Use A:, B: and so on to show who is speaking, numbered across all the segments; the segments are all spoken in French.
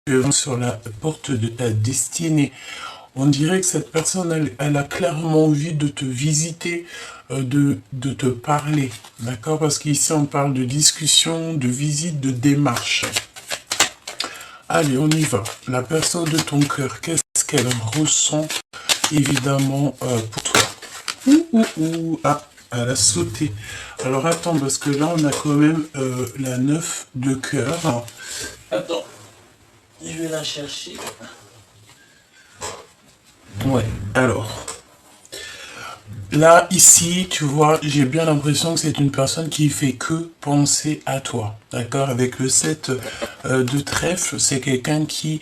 A: tu es sur la porte de ta destinée. On dirait que cette personne, elle a clairement envie de te visiter, de te parler, d'accord? Parce qu'ici, on parle de discussion, de visite, de démarche. Allez, on y va. La personne de ton cœur, qu'est-ce qu'elle ressent, évidemment, pour toi? Ah, elle a sauté. Alors, attends, parce que là, on a quand même la 9 de cœur. Attends, je vais la chercher. Ouais, alors... Là, ici, tu vois, j'ai bien l'impression que c'est une personne qui fait que penser à toi. D'accord? Avec le 7 de trèfle, c'est quelqu'un qui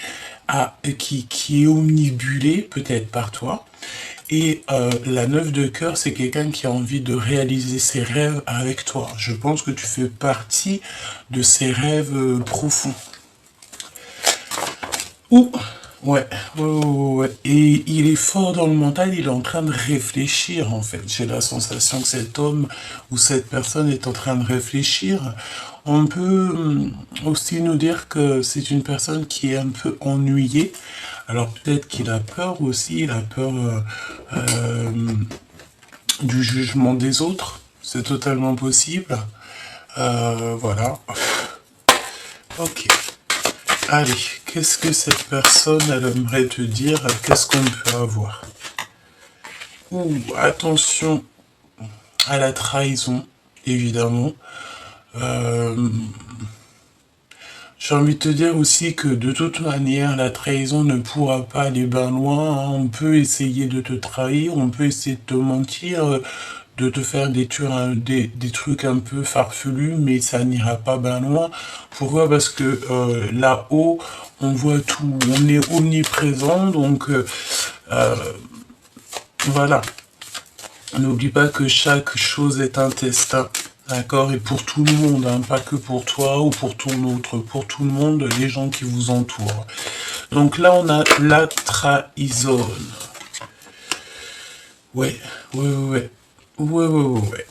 A: est omnibulé, peut-être par toi. Et la 9 de cœur, c'est quelqu'un qui a envie de réaliser ses rêves avec toi. Je pense que tu fais partie de ses rêves profonds. Ouais. Et il est fort dans le mental, il est en train de réfléchir, en fait. J'ai la sensation que cet homme ou cette personne est en train de réfléchir. On peut aussi nous dire que c'est une personne qui est un peu ennuyée. Alors peut-être qu'il a peur aussi, il a peur du jugement des autres. C'est totalement possible. Voilà. Ok. Allez, qu'est-ce que cette personne, elle aimerait te dire? Qu'est-ce qu'on peut avoir? Attention à la trahison, évidemment. J'ai envie de te dire aussi que de toute manière, la trahison ne pourra pas aller bien loin. Hein. On peut essayer de te trahir, on peut essayer de te mentir, de te faire des trucs un peu farfelus, mais ça n'ira pas bien loin. Pourquoi? Parce que là-haut, on voit tout, on est omniprésent, donc voilà. N'oublie pas que chaque chose est un destin. D'accord? Et pour tout le monde, hein, pas que pour toi ou pour ton autre, pour tout le monde, les gens qui vous entourent. Donc là, on a la trahison. Ouais.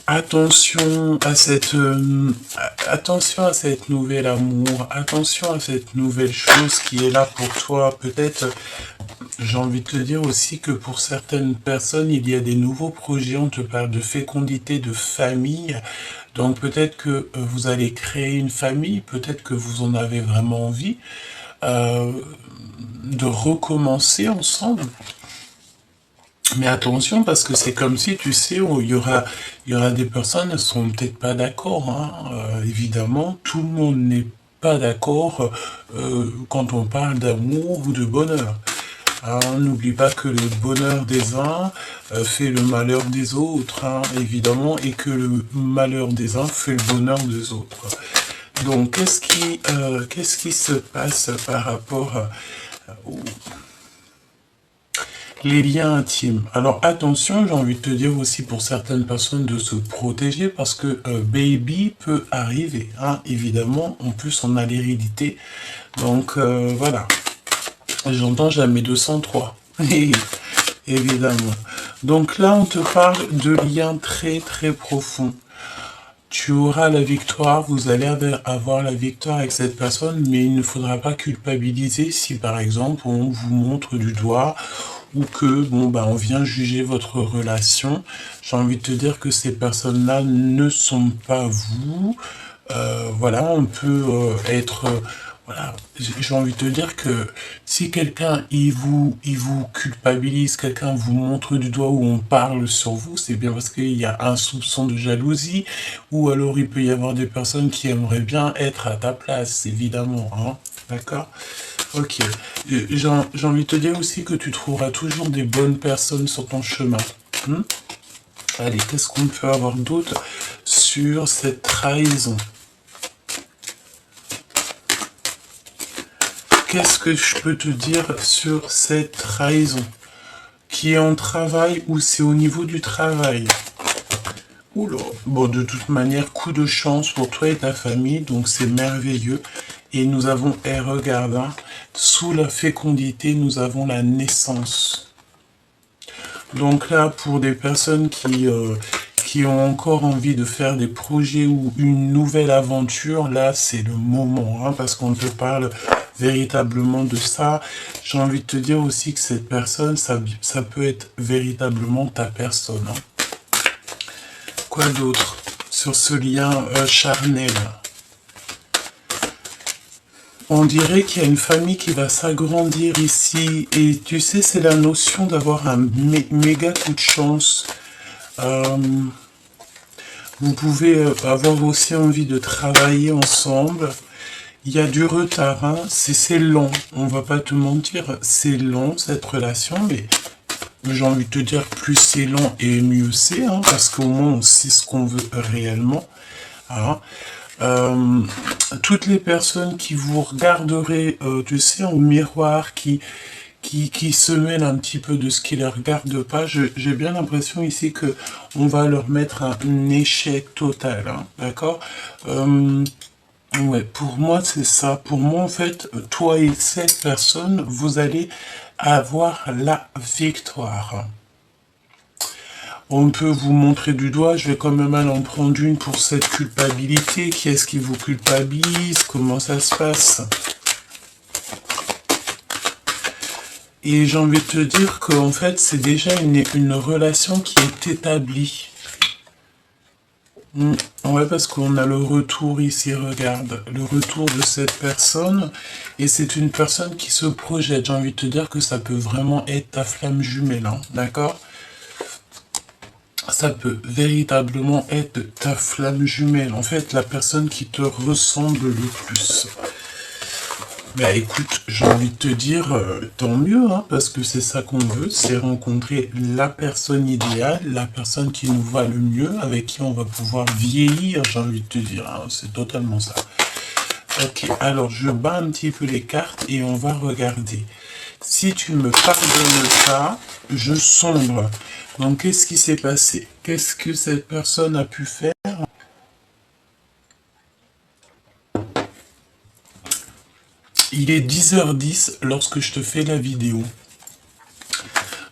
A: Attention à cette nouvel amour, attention à cette nouvelle chose qui est là pour toi. Peut-être, j'ai envie de te dire aussi que pour certaines personnes, il y a des nouveaux projets. On te parle de fécondité, de famille. Donc peut-être que vous allez créer une famille, peut-être que vous en avez vraiment envie de recommencer ensemble. Mais attention, parce que c'est comme si, tu sais, il y aura des personnes qui ne seront peut-être pas d'accord. Hein. Évidemment, tout le monde n'est pas d'accord quand on parle d'amour ou de bonheur. Hein, n'oublie pas que le bonheur des uns fait le malheur des autres, hein, évidemment, et que le malheur des uns fait le bonheur des autres. Donc, qu'est-ce qui se passe par rapport aux les liens intimes? Alors attention, j'ai envie de te dire aussi pour certaines personnes de se protéger parce que baby peut arriver, hein, évidemment. En plus, on a l'hérédité. Donc voilà. J'entends jamais 203. Évidemment. Donc là, on te parle de liens très très profonds. Tu auras la victoire, vous allez avoir la victoire avec cette personne, mais il ne faudra pas culpabiliser si par exemple on vous montre du doigt ou que on vient juger votre relation. J'ai envie de te dire que ces personnes-là ne sont pas vous. Voilà, on peut être... voilà, j'ai envie de te dire que si quelqu'un il vous culpabilise, quelqu'un vous montre du doigt ou on parle sur vous, c'est bien parce qu'il y a un soupçon de jalousie, ou alors il peut y avoir des personnes qui aimeraient bien être à ta place, évidemment, hein, d'accord? Ok. J'ai envie de te dire aussi que tu trouveras toujours des bonnes personnes sur ton chemin. Allez, qu'est-ce qu'on peut avoir d'autre sur cette trahison? Qu'est-ce que je peux te dire sur cette trahison? Qui est en travail ou c'est au niveau du travail? Oula. Bon, de toute manière, coup de chance pour toi et ta famille, donc c'est merveilleux. Et nous avons, regarde, hein, sous la fécondité, nous avons la naissance. Donc là, pour des personnes qui ont encore envie de faire des projets ou une nouvelle aventure, là, c'est le moment, hein, parce qu'on te parle véritablement de ça. J'ai envie de te dire aussi que cette personne, ça peut être véritablement ta personne. Hein. Quoi d'autre sur ce lien charnel? On dirait qu'il y a une famille qui va s'agrandir ici. Et tu sais, c'est la notion d'avoir un méga coup de chance. Vous pouvez avoir aussi envie de travailler ensemble. Il y a du retard, hein. C'est long. On va pas te mentir, c'est long cette relation, mais j'ai envie de te dire, plus c'est long et mieux c'est, hein, parce qu'au moins on sait ce qu'on veut réellement. Hein. Toutes les personnes qui vous regarderaient, tu sais, au miroir, qui se mêlent un petit peu de ce qui ne les regarde pas, j'ai bien l'impression ici que on va leur mettre un échec total, hein, d'accord. Ouais, pour moi c'est ça. Pour moi en fait, toi et cette personne, vous allez avoir la victoire. On peut vous montrer du doigt, je vais quand même aller en prendre une pour cette culpabilité. Qui est-ce qui vous culpabilise? Comment ça se passe? Et j'ai envie de te dire qu'en fait, c'est déjà une relation qui est établie. Ouais, parce qu'on a le retour ici, regarde, le retour de cette personne, et c'est une personne qui se projette. J'ai envie de te dire que ça peut vraiment être ta flamme jumelle, hein, d'accord? Ça peut véritablement être ta flamme jumelle, en fait, la personne qui te ressemble le plus. Bah écoute, j'ai envie de te dire, tant mieux, hein, parce que c'est ça qu'on veut, c'est rencontrer la personne idéale, la personne qui nous va le mieux, avec qui on va pouvoir vieillir, j'ai envie de te dire, hein, c'est totalement ça. Ok, alors je bats un petit peu les cartes et on va regarder. Si tu me pardonnes pas, je sombre. Donc qu'est-ce qui s'est passé? Qu'est-ce que cette personne a pu faire? Il est 10h10 lorsque je te fais la vidéo.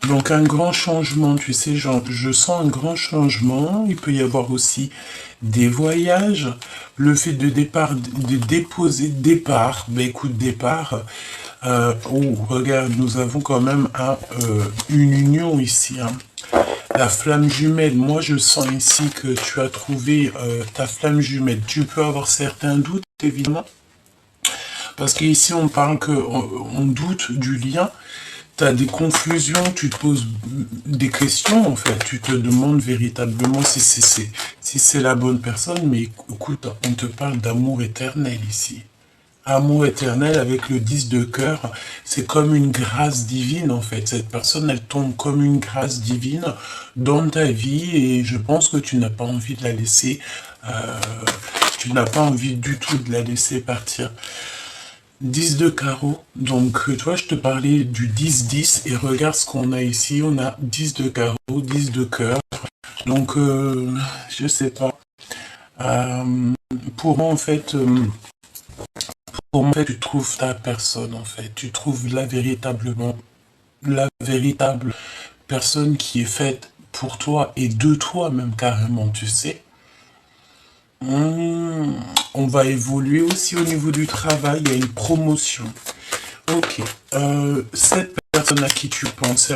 A: Donc un grand changement, tu sais, genre, je sens un grand changement. Il peut y avoir aussi des voyages. Le fait de départ, de déposer départ. Ben écoute, départ. Oh, regarde, nous avons quand même une union ici. Hein. La flamme jumelle, moi je sens ici que tu as trouvé ta flamme jumelle. Tu peux avoir certains doutes, évidemment. Parce qu'ici, on parle on doute du lien. Tu as des confusions, tu te poses des questions, en fait. Tu te demandes véritablement si c'est la bonne personne. Mais écoute, on te parle d'amour éternel ici. Amour éternel avec le 10 de cœur. C'est comme une grâce divine, en fait. Cette personne, elle tombe comme une grâce divine dans ta vie. Et je pense que tu n'as pas envie de la laisser... tu n'as pas envie du tout de la laisser partir. 10 de carreau, donc tu vois, je te parlais du 10-10 et regarde ce qu'on a ici, on a 10 de carreau, 10 de cœur, donc je sais pas. Pour moi en fait, tu trouves ta personne en fait, tu trouves la véritable personne qui est faite pour toi et de toi même carrément, tu sais. On va évoluer aussi au niveau du travail, il y a une promotion. Ok, cette personne à qui tu penses,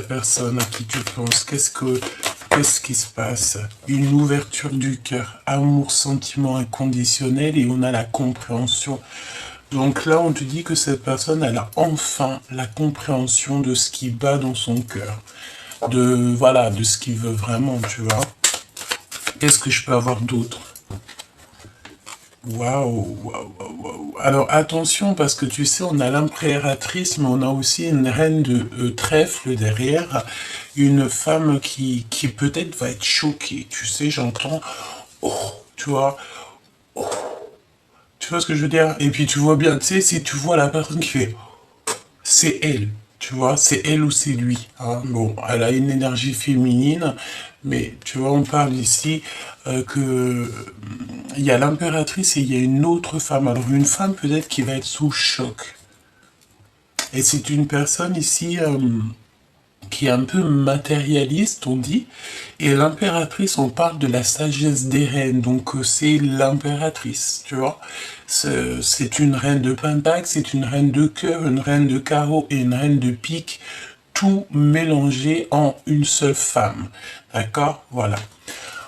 A: qu'est-ce qui se passe? Une ouverture du cœur, amour, sentiment inconditionnel et on a la compréhension. Donc là, on te dit que cette personne, elle a enfin la compréhension de ce qui bat dans son cœur. Voilà, de ce qu'il veut vraiment, tu vois. Qu'est-ce que je peux avoir d'autre? Waouh, waouh, waouh, waouh. Alors attention, parce que tu sais, on a l'impératrice, mais on a aussi une reine de trèfle derrière, une femme qui peut-être va être choquée. Tu sais, j'entends, oh, tu vois, oh, tu vois ce que je veux dire? Et puis tu vois bien, tu sais, si tu vois la personne qui fait, c'est elle. Tu vois, c'est elle ou c'est lui. Hein. Bon, elle a une énergie féminine, mais tu vois, on parle ici que il y a l'impératrice et il y a une autre femme. Alors une femme peut-être qui va être sous choc. Et c'est une personne ici qui est un peu matérialiste, on dit. Et l'impératrice, on parle de la sagesse des reines, donc c'est l'impératrice, tu vois. C'est une reine de pentacle, c'est une reine de cœur, une reine de carreau et une reine de pique, tout mélangé en une seule femme. D'accord? Voilà.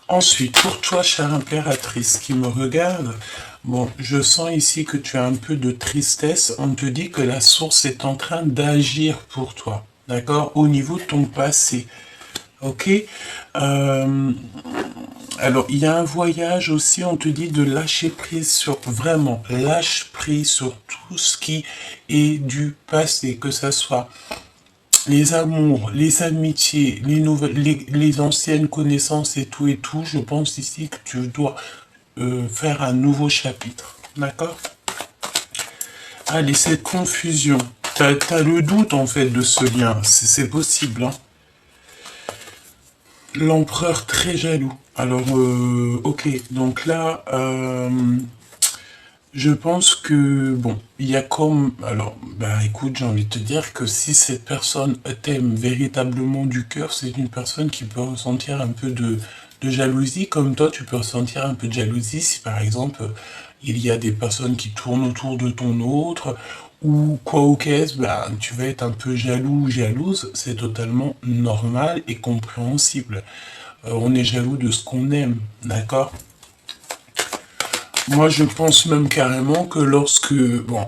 A: Ensuite, pour toi, chère impératrice qui me regarde, bon, je sens ici que tu as un peu de tristesse. On te dit que la source est en train d'agir pour toi, d'accord, au niveau de ton passé. Ok. Alors, il y a un voyage aussi, on te dit de lâcher prise sur, vraiment, lâche prise sur tout ce qui est du passé, que ça soit les amours, les amitiés, les nouvelles, les anciennes connaissances et tout, je pense ici que tu dois faire un nouveau chapitre. D'accord? Allez, cette confusion. T'as le doute en fait de ce lien. C'est possible. Hein. L'empereur très jaloux. Alors, ok. Donc là, je pense que, bon, il y a comme... Alors, bah écoute, j'ai envie de te dire que si cette personne t'aime véritablement du cœur, c'est une personne qui peut ressentir un peu de jalousie, comme toi, tu peux ressentir un peu de jalousie si, par exemple, il y a des personnes qui tournent autour de ton autre, ou quoi ou qu'est-ce, bah, tu vas être un peu jaloux ou jalouse, c'est totalement normal et compréhensible. On est jaloux de ce qu'on aime, d'accord? Moi, je pense même carrément que lorsque... Bon,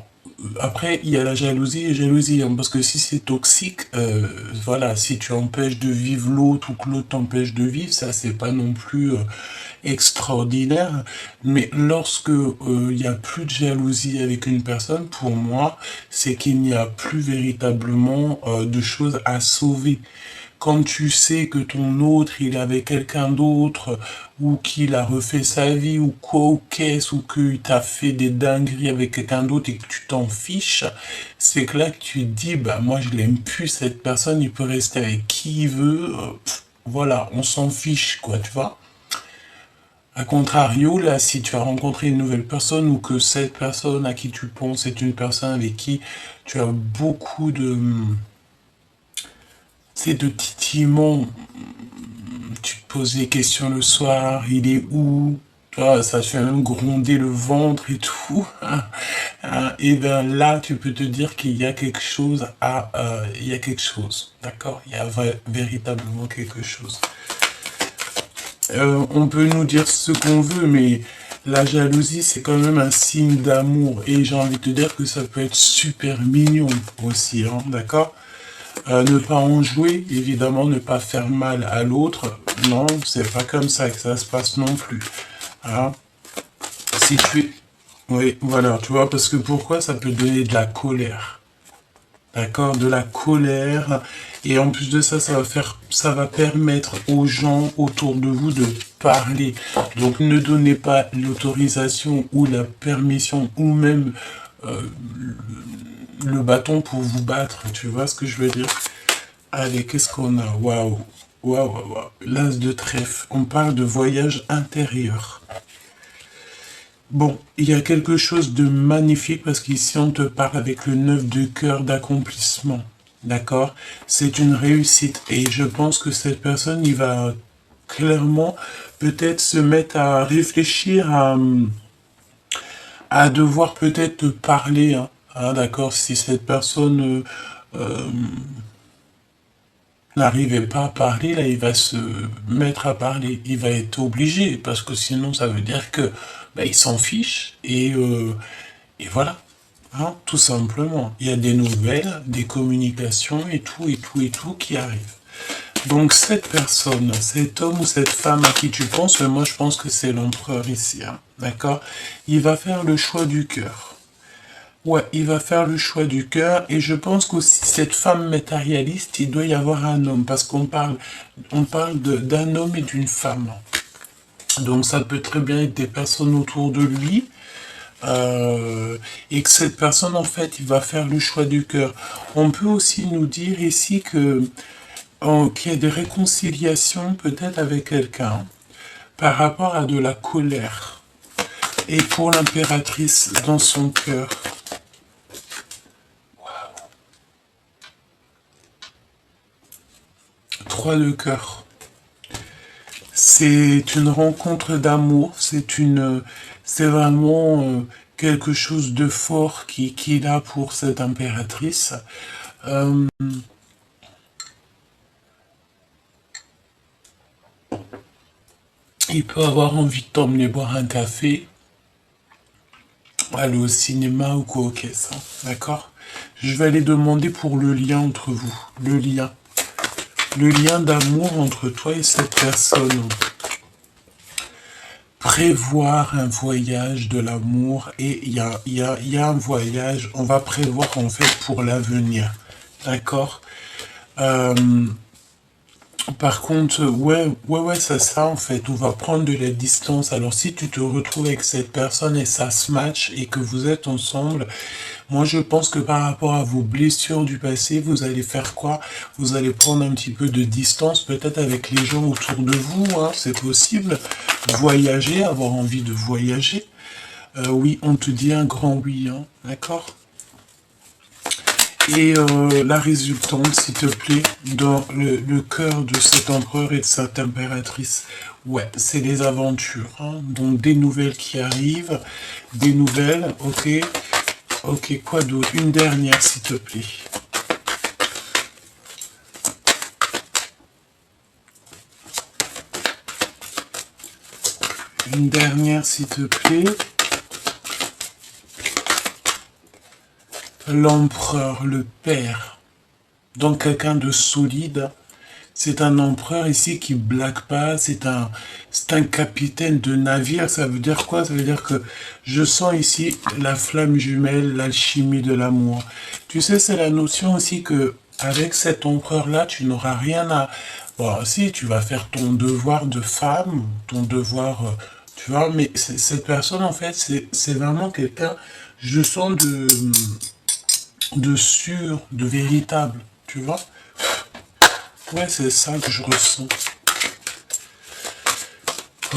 A: après, il y a la jalousie et jalousie, hein, parce que si c'est toxique, voilà, si tu empêches de vivre l'autre ou que l'autre t'empêche de vivre, ça, c'est pas non plus extraordinaire. Mais lorsque il n'y a plus de jalousie avec une personne, pour moi, c'est qu'il n'y a plus véritablement de choses à sauver. Quand tu sais que ton autre, il est avec quelqu'un d'autre, ou qu'il a refait sa vie, ou quoi, ou qu'est-ce, ou qu'il t'a fait des dingueries avec quelqu'un d'autre et que tu t'en fiches, c'est que là que tu te dis, bah moi je l'aime plus cette personne, il peut rester avec qui il veut, voilà, on s'en fiche, quoi, tu vois. A contrario, là, si tu as rencontré une nouvelle personne ou que cette personne à qui tu penses est une personne avec qui tu as beaucoup de, c'est de titillement, tu te poses des questions le soir, il est où? Tu vois, ça te fait même gronder le ventre et tout. Et bien là, tu peux te dire qu'il y a quelque chose à... il y a quelque chose, d'accord? Il y a véritablement quelque chose. On peut nous dire ce qu'on veut, mais la jalousie, c'est quand même un signe d'amour. Et j'ai envie de te dire que ça peut être super mignon aussi, hein, d'accord? Ne pas en jouer, évidemment, ne pas faire mal à l'autre. Non, c'est pas comme ça que ça se passe non plus. Hein. Si tu es... Oui, voilà, tu vois, parce que pourquoi ça peut donner de la colère. D'accord, de la colère. Et en plus de ça, ça va permettre aux gens autour de vous de parler. Donc ne donnez pas l'autorisation ou la permission ou même le bâton pour vous battre. Tu vois ce que je veux dire? Allez, qu'est-ce qu'on a? Waouh, waouh, waouh, waouh. L'as de trèfle. On parle de voyage intérieur. Bon, il y a quelque chose de magnifique parce qu'ici on te parle avec le 9 de cœur d'accomplissement. D'accord? C'est une réussite et je pense que cette personne, il va clairement peut-être se mettre à réfléchir à devoir peut-être te parler. Hein. Hein, d'accord? Si cette personne n'arrivait pas à parler, là, il va se mettre à parler. Il va être obligé, parce que sinon, ça veut dire que bah, il s'en fiche. Et voilà. Hein, tout simplement. Il y a des nouvelles, des communications et tout, et tout, et tout qui arrivent. Donc, cette personne, cet homme ou cette femme à qui tu penses, moi, je pense que c'est l'empereur ici. Hein, d'accord? Il va faire le choix du cœur. Ouais, il va faire le choix du cœur et je pense qu'aussi cette femme matérialiste, il doit y avoir un homme parce on parle d'un homme et d'une femme. Donc ça peut très bien être des personnes autour de lui et que cette personne en fait, il va faire le choix du cœur. On peut aussi nous dire ici que qu'il y a des réconciliations peut-être avec quelqu'un par rapport à de la colère et pour l'impératrice dans son cœur. 3 de cœur. C'est une rencontre d'amour, c'est vraiment quelque chose de fort qui est là pour cette impératrice. Euh, il peut avoir envie de t'emmener boire un café, aller au cinéma ou quoi que ça, d'accord? Je vais aller demander pour le lien entre vous, le lien d'amour entre toi et cette personne. Prévoir un voyage de l'amour et il y a un voyage, on va prévoir en fait pour l'avenir, d'accord? Euh, Par contre, ouais, c'est ça en fait. On va prendre de la distance. Alors, si tu te retrouves avec cette personne et ça se match et que vous êtes ensemble, moi je pense que par rapport à vos blessures du passé, vous allez faire quoi? Vous allez prendre un petit peu de distance, peut-être avec les gens autour de vous, hein, c'est possible. Voyager, avoir envie de voyager. Oui, on te dit un grand oui, hein, d'accord? Et la résultante, s'il te plaît, dans le cœur de cet empereur et de cette impératrice. Ouais, c'est les aventures, hein. Donc des nouvelles qui arrivent, des nouvelles, ok. Ok, quoi d'autre? Une dernière, s'il te plaît. Une dernière, s'il te plaît. L'empereur, le père. Donc quelqu'un de solide. C'est un empereur ici qui blague pas, c'est un capitaine de navire. Ça veut dire quoi? Ça veut dire que je sens ici la flamme jumelle, l'alchimie de l'amour. Tu sais, c'est la notion aussi que avec cet empereur-là, tu n'auras rien à... Bon, si, tu vas faire ton devoir de femme, ton devoir, tu vois, mais cette personne, en fait, c'est vraiment quelqu'un, je sens de sûr, de véritable, tu vois. Ouais, c'est ça que je ressens.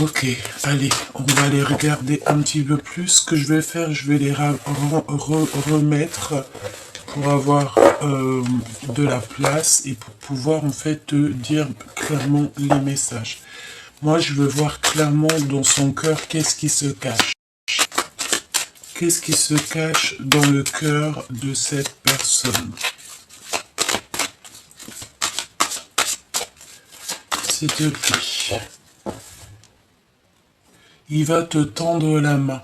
A: Ok, allez, on va les regarder un petit peu plus. Ce que je vais faire, je vais les remettre pour avoir de la place et pour pouvoir en fait te dire clairement les messages. Moi, je veux voir clairement dans son cœur qu'est-ce qui se cache. Qu'est-ce qui se cache dans le cœur de cette personne? S'il te plaît. Il va te tendre la main.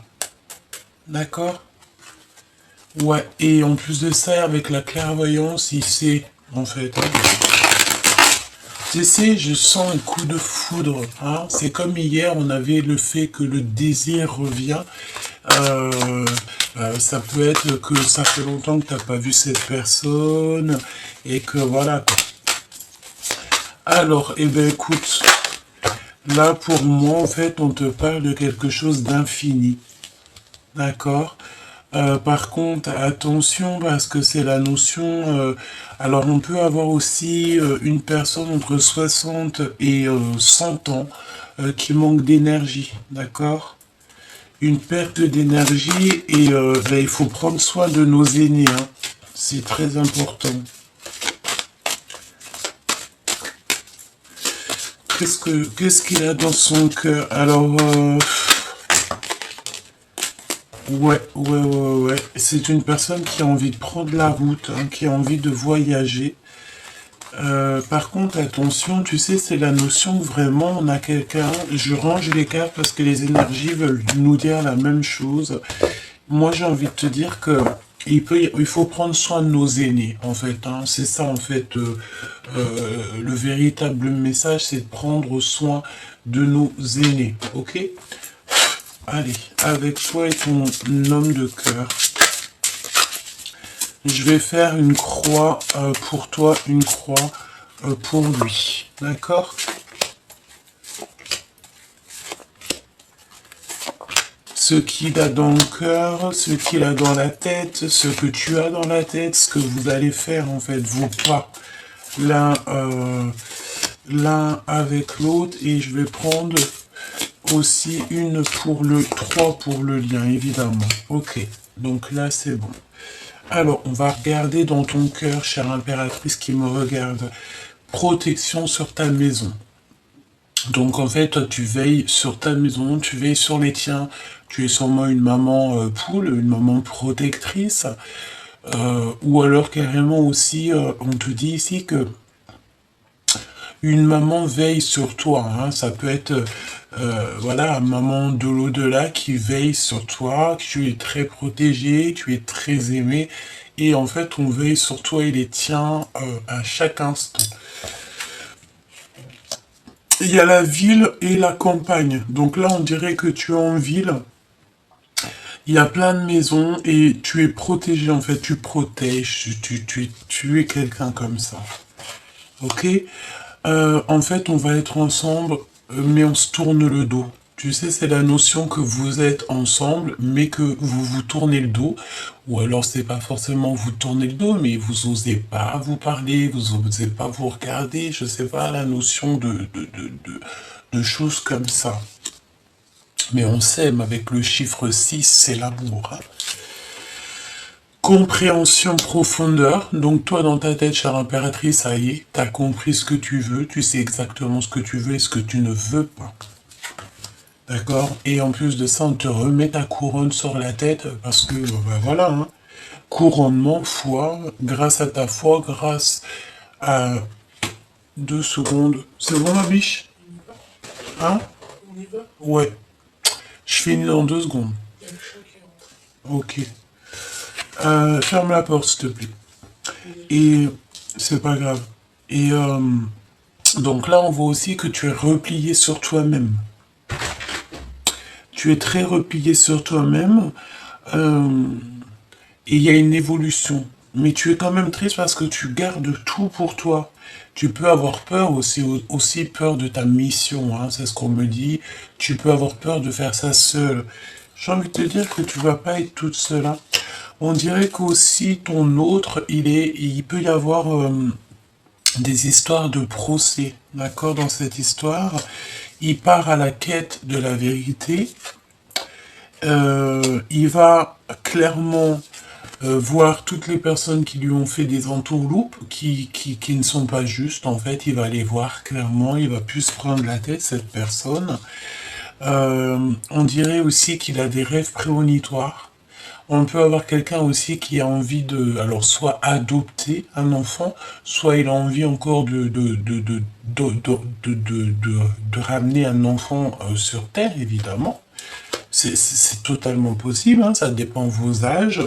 A: D'accord? Ouais, et en plus de ça, avec la clairvoyance, il sait, en fait. Tu sais, je sens un coup de foudre. Hein? C'est comme hier, on avait le fait que le désir revient. Euh, Ça peut être que ça fait longtemps que tu n'as pas vu cette personne et que voilà. Alors, eh bien écoute, là pour moi, en fait, on te parle de quelque chose d'infini. D'accord? Par contre, attention parce que c'est la notion. Alors, on peut avoir aussi une personne entre 60 et 100 ans qui manque d'énergie. D'accord? Une perte d'énergie et ben, il faut prendre soin de nos aînés. Hein. C'est très important. Qu'est-ce qu'il a dans son cœur? Alors, ouais. C'est une personne qui a envie de prendre la route, hein, qui a envie de voyager. Par contre, attention, tu sais, c'est la notion que vraiment on a quelqu'un. Je range les cartes parce que les énergies veulent nous dire la même chose. Moi, j'ai envie de te dire que il faut prendre soin de nos aînés, en fait. Hein. C'est ça, en fait, le véritable message, c'est de prendre soin de nos aînés, ok? Allez, avec toi et ton homme de cœur, je vais faire une croix pour toi, une croix pour lui, d'accord? Ce qu'il a dans le cœur, ce qu'il a dans la tête, ce que tu as dans la tête, ce que vous allez faire en fait, vous pas l'un avec l'autre, et je vais prendre aussi une pour le 3 pour le lien, évidemment. Ok, donc là c'est bon. Alors, on va regarder dans ton cœur, chère impératrice qui me regarde. protection sur ta maison. Donc en fait, toi, tu veilles sur ta maison, tu veilles sur les tiens. Tu es sûrement une maman poule, une maman protectrice. Ou alors carrément aussi, on te dit ici que une maman veille sur toi, hein. Ça peut être, voilà, maman de l'au-delà qui veille sur toi, que tu es très protégé, tu es très aimé, et en fait, on veille sur toi et les tiens à chaque instant. Il y a la ville et la campagne. Donc là, on dirait que tu es en ville. Il y a plein de maisons et tu es protégé, en fait. Tu protèges, tu es quelqu'un comme ça. Ok? En fait, on va être ensemble, mais on se tourne le dos. Tu sais, c'est la notion que vous êtes ensemble, mais que vous vous tournez le dos. Ou alors, c'est pas forcément vous tourner le dos, mais vous osez pas vous parler, vous osez pas vous regarder. Je sais pas, la notion de choses comme ça. Mais on s'aime avec le chiffre 6, c'est l'amour, hein. Compréhension profondeur. Donc toi, dans ta tête, chère impératrice, ça y est, t'as compris ce que tu veux, tu sais exactement ce que tu veux et ce que tu ne veux pas. D'accord? Et en plus de ça, on te remet ta couronne sur la tête parce que, ben voilà, hein, couronnement, foi, grâce à ta foi, grâce à 2 secondes. C'est bon, ma biche? Hein? Ouais. Je finis dans 2 secondes. Ok. Ferme la porte, s'il te plaît. Et c'est pas grave. Et donc là, on voit aussi que tu es replié sur toi-même. Tu es très replié sur toi-même. Et il y a une évolution. Mais tu es quand même triste parce que tu gardes tout pour toi. Tu peux avoir peur aussi peur de ta mission, hein, c'est ce qu'on me dit. Tu peux avoir peur de faire ça seul. J'ai envie de te dire que tu vas pas être toute seule, hein. On dirait qu'aussi ton autre, il peut y avoir des histoires de procès, d'accord, dans cette histoire. Il part à la quête de la vérité. Il va clairement voir toutes les personnes qui lui ont fait des entourloupes, qui ne sont pas justes, en fait. Il va les voir clairement, il va plus se prendre la tête, cette personne. On dirait aussi qu'il a des rêves prémonitoires. On peut avoir quelqu'un aussi qui a envie de, alors soit adopter un enfant, soit il a envie encore de ramener un enfant sur Terre, évidemment. C'est totalement possible, hein, ça dépend de vos âges.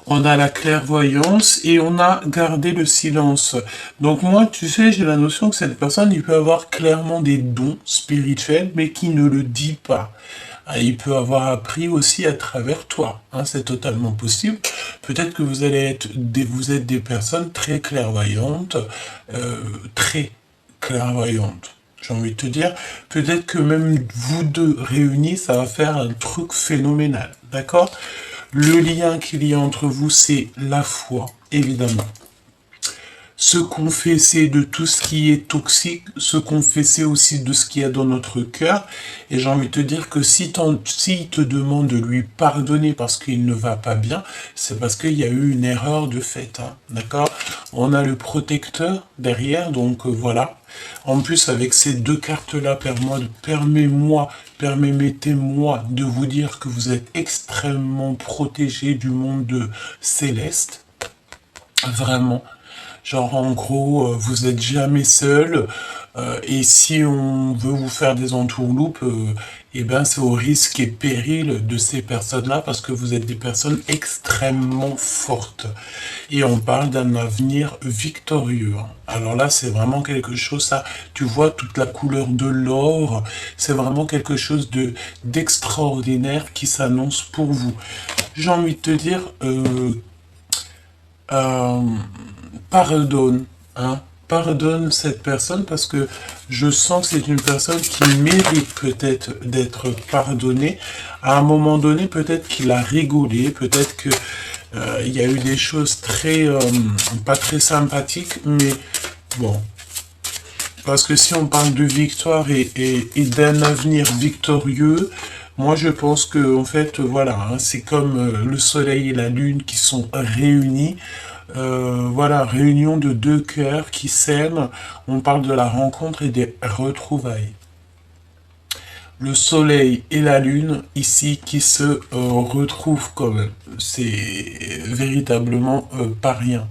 A: On a la clairvoyance et on a gardé le silence. Donc moi, tu sais, j'ai la notion que cette personne, il peut avoir clairement des dons spirituels, mais qui ne le dit pas. Il peut avoir appris aussi à travers toi, hein, c'est totalement possible. Peut-être que vous êtes des personnes très clairvoyantes, très clairvoyantes. J'ai envie de te dire, peut-être que même vous deux réunis, ça va faire un truc phénoménal, d'accord? Le lien qu'il y a entre vous, c'est la foi, évidemment. Se confesser de tout ce qui est toxique, se confesser aussi de ce qu'il y a dans notre cœur. Et j'ai envie de te dire que s'il te demande de lui pardonner parce qu'il ne va pas bien, c'est parce qu'il y a eu une erreur de fait, hein, d'accord? On a le protecteur derrière, donc voilà. En plus, avec ces 2 cartes-là, permettez-moi de vous dire que vous êtes extrêmement protégé du monde céleste. Vraiment. Genre, en gros, vous êtes jamais seul. Et si on veut vous faire des entourloupes, eh ben, c'est au risque et péril de ces personnes-là parce que vous êtes des personnes extrêmement fortes. Et on parle d'un avenir victorieux, hein. Alors là, c'est vraiment quelque chose, ça, tu vois, toute la couleur de l'or, c'est vraiment quelque chose d'extraordinaire qui s'annonce pour vous. J'ai envie de te dire, euh, pardonne, hein, pardonne cette personne parce que je sens que c'est une personne qui mérite peut-être d'être pardonnée. À un moment donné, peut-être qu'il a rigolé, peut-être que il y a eu des choses pas très sympathiques, mais bon. Parce que si on parle de victoire et d'un avenir victorieux, moi je pense que en fait voilà, hein, c'est comme le soleil et la lune qui sont réunis. Voilà, réunion de deux cœurs qui s'aiment. On parle de la rencontre et des retrouvailles. Le soleil et la lune ici qui se retrouvent quand même. C'est véritablement pas rien.